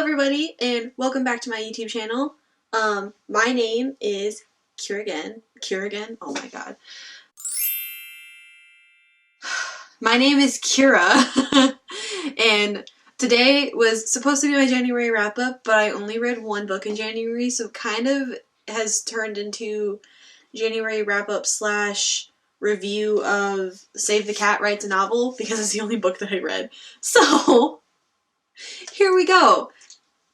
everybody, and welcome back to my YouTube channel. My name is Kira again. Oh my god. My name is Kira, and today was supposed to be my January wrap-up, but I only read one book in January, so kind of has turned into January wrap-up slash review of Save the Cat Writes a Novel, because it's the only book that I read. So, here we go.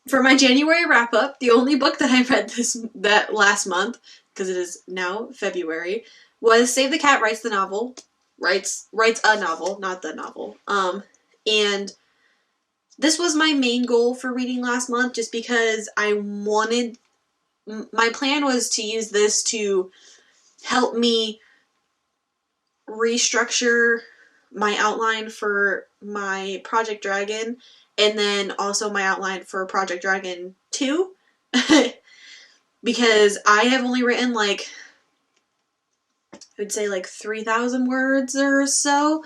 For my January wrap-up, the only book that I read that last month, because it is now February, was Save the Cat Writes the Novel. Writes a novel, not the novel. And this was my main goal for reading last month, just because my plan was to use this to help me restructure my outline for my Project Dragon, and then also my outline for Project Dragon 2, because I have only written I would say 3,000 words or so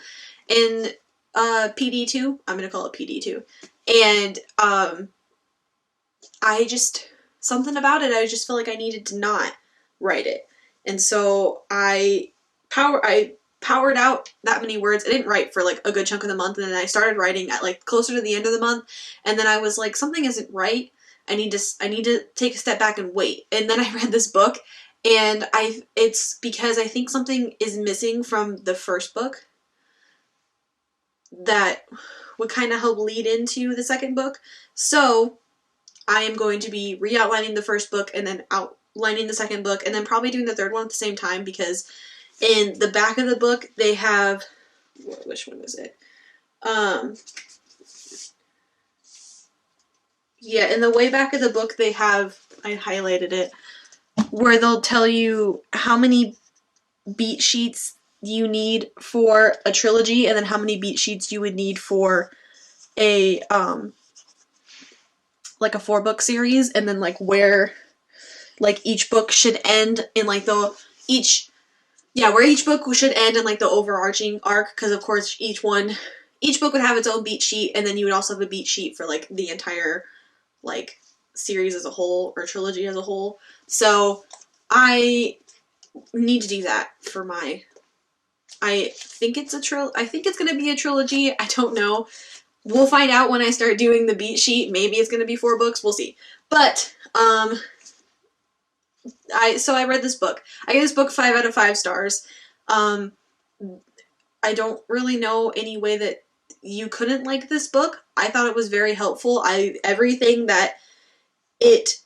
in PD2. I'm gonna call it PD2. And something about it, I just felt like I needed to not write it. And so I powered out that many words. I didn't write for a good chunk of the month, and then I started writing at closer to the end of the month, and then I was like, something isn't right. I need to take a step back and wait. And then I read this book, and it's because I think something is missing from the first book that would kind of help lead into the second book. So I am going to be re-outlining the first book and then outlining the second book, and then probably doing the third one at the same time, because in the back of the book they have, which one was it? Yeah, in the way back of the book they have, I highlighted it, where they'll tell you how many beat sheets you need for a trilogy, and then how many beat sheets you would need for a a 4-book series, and then where each book should end in where each book should end in the overarching arc, because of course each book would have its own beat sheet, and then you would also have a beat sheet for the entire series as a whole, or trilogy as a whole. So I need to do that for I think it's going to be a trilogy. I don't know. We'll find out when I start doing the beat sheet. Maybe it's going to be 4 books. We'll see. But I read this book. I gave this book 5 out of 5 stars. I don't really know any way that you couldn't like this book. I thought it was very helpful. Everything that it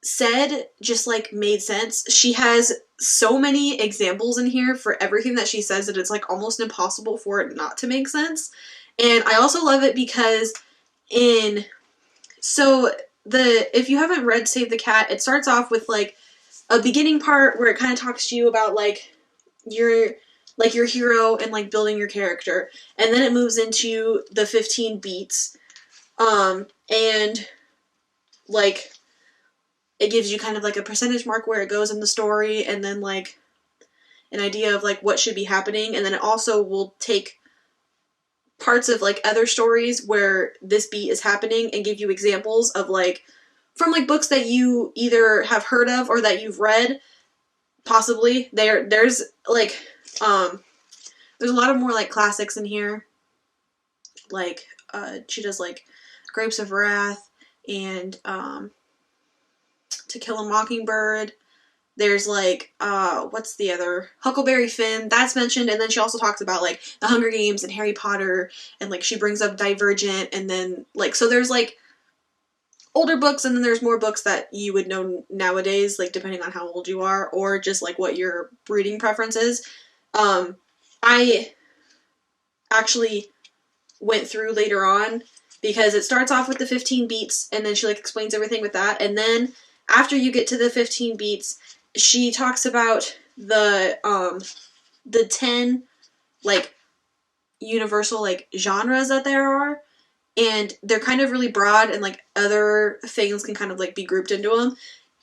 said just made sense. She has so many examples in here for everything that she says that it's almost impossible for it not to make sense. And I also love it because if you haven't read Save the Cat, it starts off with a beginning part where it kind of talks to you about your hero and building your character, and then it moves into the 15 beats, and it gives you kind of a percentage mark where it goes in the story, and then an idea of what should be happening, and then it also will take parts of other stories where this beat is happening and give you examples of from books that you either have heard of or that you've read, possibly. There's a lot of more classics in here. She does Grapes of Wrath and To Kill a Mockingbird. There's what's the other? Huckleberry Finn, that's mentioned, and then she also talks about The Hunger Games and Harry Potter, and she brings up Divergent, and then so there's older books, and then there's more books that you would know nowadays, depending on how old you are, or just what your reading preference is. I actually went through later on, because it starts off with the 15 beats, and then she explains everything with that, and then after you get to the 15 beats, she talks about the 10 universal genres that there are, and they're kind of really broad, and other things can kind of be grouped into them.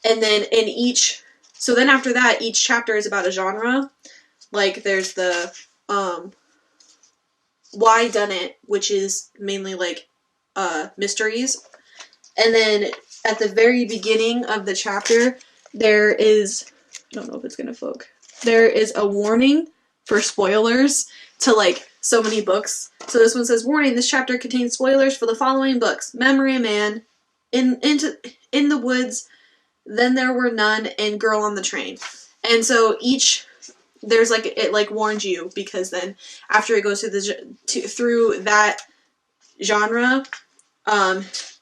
And then then after that, each chapter is about a genre. There's the Why Done It, which is mainly mysteries. And then at the very beginning of the chapter, there is, I don't know if it's going to focus, there is a warning for spoilers to like so many books. So this one says, warning, this chapter contains spoilers for the following books: Memory Man, In the Woods, Then There Were None, and Girl on the Train. And so there's like, it like warns you, because then after it goes through that genre,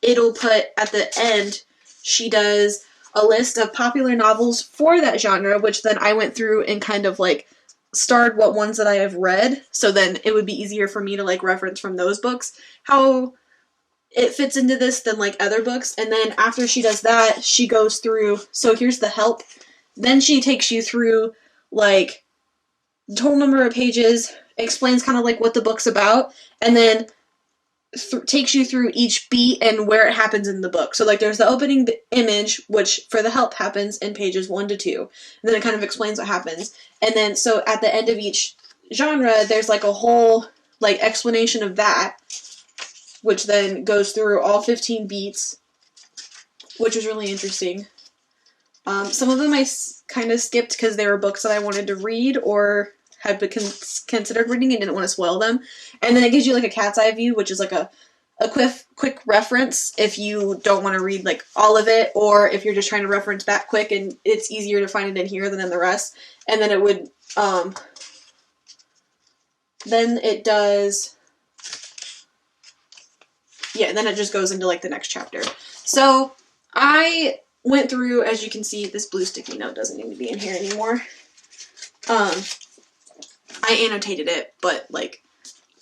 it'll put at the end, she does a list of popular novels for that genre, which then I went through and kind of like starred what ones that I have read, so then it would be easier for me to like reference from those books how it fits into this than like other books. And then after she does that, she goes through, so here's the help, then she takes you through like the total number of pages, explains kind of like what the book's about, and then takes you through each beat and where it happens in the book. So like there's the opening image, which for the help happens in pages 1 to 2, and then it kind of explains what happens. And then so at the end of each genre, there's like a whole like explanation of that, which then goes through all 15 beats, which is really interesting. Some of them I kind of skipped because they were books that I wanted to read or had been considered reading and didn't want to spoil them. And then it gives you like a cat's eye view, which is like a quick reference if you don't want to read like all of it, or if you're just trying to reference back quick and it's easier to find it in here than in the rest. And then it would, then it does, yeah, and then it just goes into like the next chapter. So I went through, as you can see, this blue sticky note doesn't need to be in here anymore. I annotated it, but like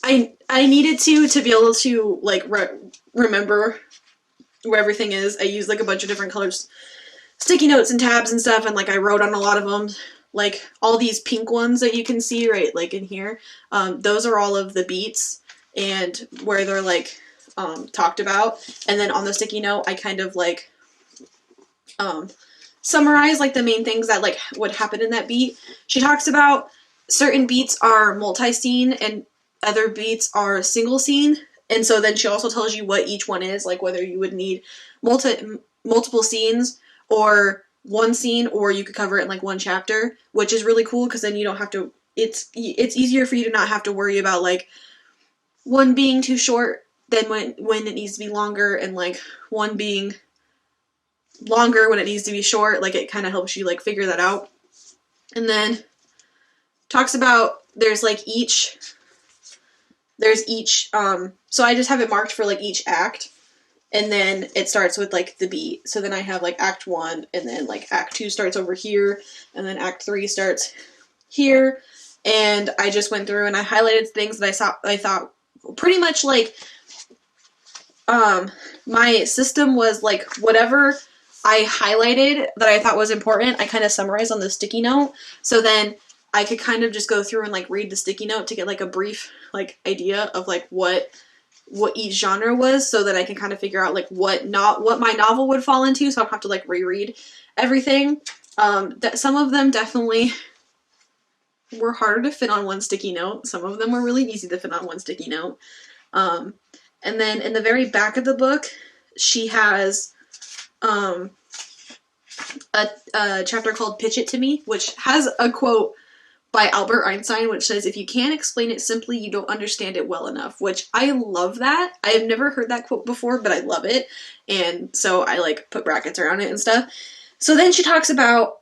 I needed to be able to like remember where everything is. I used like a bunch of different colors, sticky notes and tabs and stuff, and like I wrote on a lot of them. Like all these pink ones that you can see right like in here, those are all of the beats and where they're like talked about. And then on the sticky note, I kind of like summarize like the main things that like would happen in that beat. She talks about certain beats are multi-scene and other beats are single scene. And so then she also tells you what each one is, like whether you would need multiple scenes or one scene, or you could cover it in like one chapter, which is really cool because then you don't have to, it's easier for you to not have to worry about like one being too short than when it needs to be longer, and like one being longer when it needs to be short. Like it kind of helps you like figure that out. And then talks about there's each so I just have it marked for like each act, and then it starts with like the beat. So then I have like act 1, and then like act 2 starts over here, and then act 3 starts here. And I just went through and I highlighted things that I thought pretty much like my system was like whatever I highlighted that I thought was important, I kind of summarized on the sticky note. So then I could kind of just go through and like read the sticky note to get like a brief like idea of like what each genre was, so that I can kind of figure out like what my novel would fall into, so I don't have to like reread everything. That some of them definitely were harder to fit on one sticky note. Some of them were really easy to fit on one sticky note. And then in the very back of the book, she has a chapter called Pitch It to Me, which has a quote by Albert Einstein, which says, "If you can't explain it simply, you don't understand it well enough," which I love that. I have never heard that quote before, but I love it. And so I like put brackets around it and stuff. So then she talks about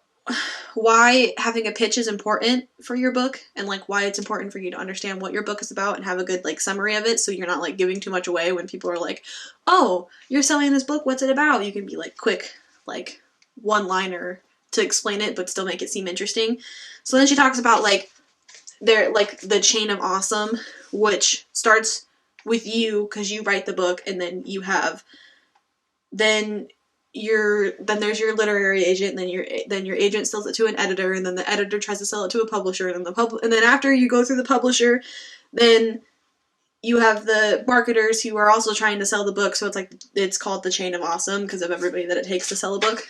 why having a pitch is important for your book, and like why it's important for you to understand what your book is about and have a good like summary of it, so you're not like giving too much away when people are like, "Oh, you're selling this book, what's it about?" You can be like quick, like one-liner to explain it but still make it seem interesting. So then she talks about like the chain of awesome, which starts with you because you write the book, and then you have then there's your literary agent, and then your agent sells it to an editor, and then the editor tries to sell it to a publisher, and then after you go through the publisher, then you have the marketers who are also trying to sell the book. So it's called the chain of awesome because of everybody that it takes to sell a book.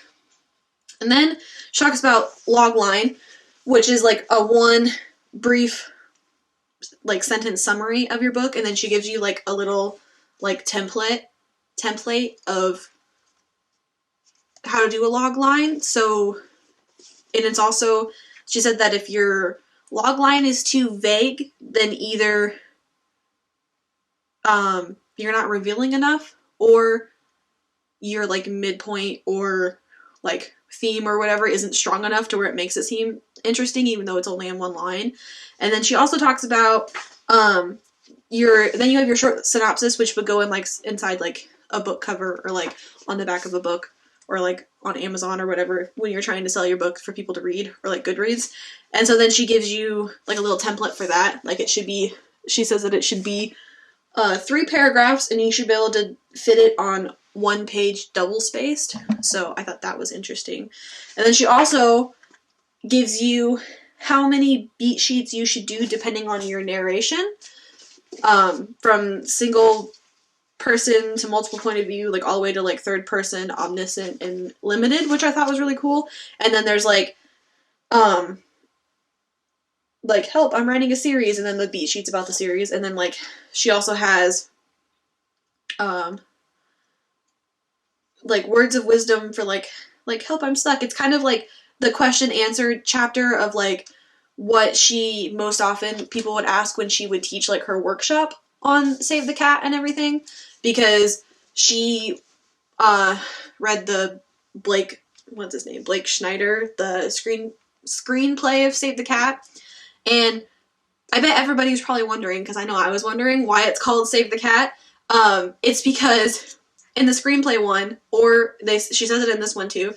And then she talks about logline, which is like a one brief like sentence summary of your book, and then she gives you like a little like template of how to do a log line. So, and it's also, she said that if your log line is too vague, then either you're not revealing enough, or your like midpoint or like theme or whatever isn't strong enough to where it makes it seem interesting, even though it's only in one line. And then she also talks about then you have your short synopsis, which would go in like inside like a book cover, or like on the back of a book, or like on Amazon or whatever, when you're trying to sell your book for people to read, or like Goodreads. And so then she gives you like a little template for that. Like it should be, she says that it should be 3 paragraphs, and you should be able to fit it on 1 page double spaced. So I thought that was interesting. And then she also gives you how many beat sheets you should do depending on your narration, from single person to multiple point of view, like all the way to like third person, omniscient, and limited, which I thought was really cool. And then there's like help, I'm writing a series, and then the beat sheets about the series. And then like she also has like words of wisdom for like help, I'm stuck. It's kind of like the question answer chapter of like what she most often people would ask when she would teach like her workshop on Save the Cat and everything, because she read the Blake Schneider, the screenplay of Save the Cat. And I bet everybody's probably wondering, because I know I was wondering, why it's called Save the Cat. It's because in the screenplay one, or she says it in this one too,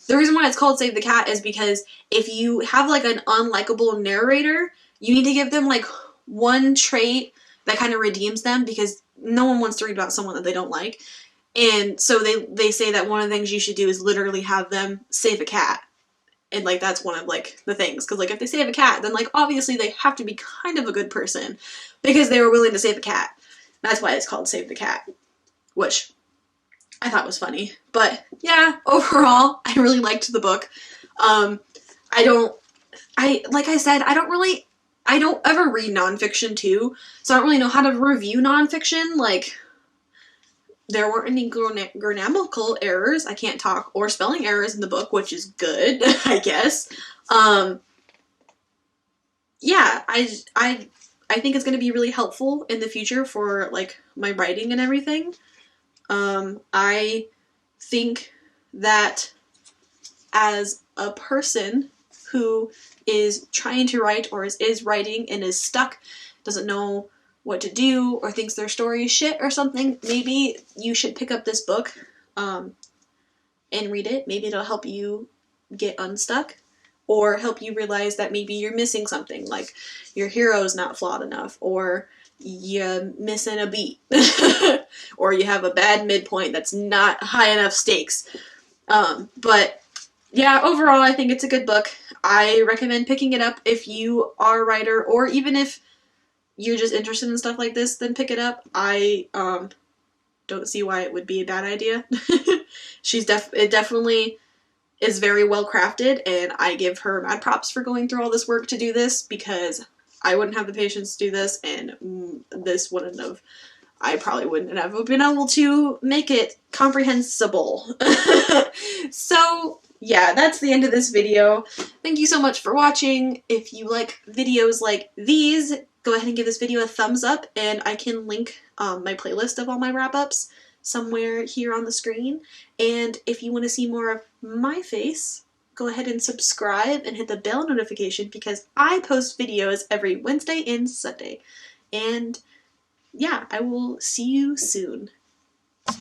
the reason why it's called Save the Cat is because if you have like an unlikable narrator, you need to give them like one trait that kind of redeems them, because no one wants to read about someone that they don't like. And so they say that one of the things you should do is literally have them save a cat. And like that's one of like the things, because like if they save a cat, then like obviously they have to be kind of a good person, because they were willing to save a cat. That's why it's called Save the Cat, which I thought was funny. But yeah, overall, I really liked the book. Like I said, I don't ever read nonfiction too, so I don't really know how to review nonfiction. Like, there weren't any grammatical errors, I can't talk, or spelling errors in the book, which is good, I guess. Yeah, I think it's going to be really helpful in the future for like my writing and everything. I think that as a person who is trying to write, or is writing and is stuck, doesn't know what to do, or thinks their story is shit or something, maybe you should pick up this book and read it. Maybe it'll help you get unstuck, or help you realize that maybe you're missing something, like your hero's not flawed enough, or you're missing a beat, or you have a bad midpoint that's not high enough stakes. But yeah, overall, I think it's a good book. I recommend picking it up if you are a writer, or even if you're just interested in stuff like this, then pick it up. I don't see why it would be a bad idea. It definitely is very well crafted, and I give her mad props for going through all this work to do this, because I wouldn't have the patience to do this, and I probably wouldn't have been able to make it comprehensible. So yeah, that's the end of this video. Thank you so much for watching. If you like videos like these, go ahead and give this video a thumbs up, and I can link my playlist of all my wrap-ups somewhere here on the screen. And if you want to see more of my face, go ahead and subscribe and hit the bell notification, because I post videos every Wednesday and Sunday. And yeah, I will see you soon.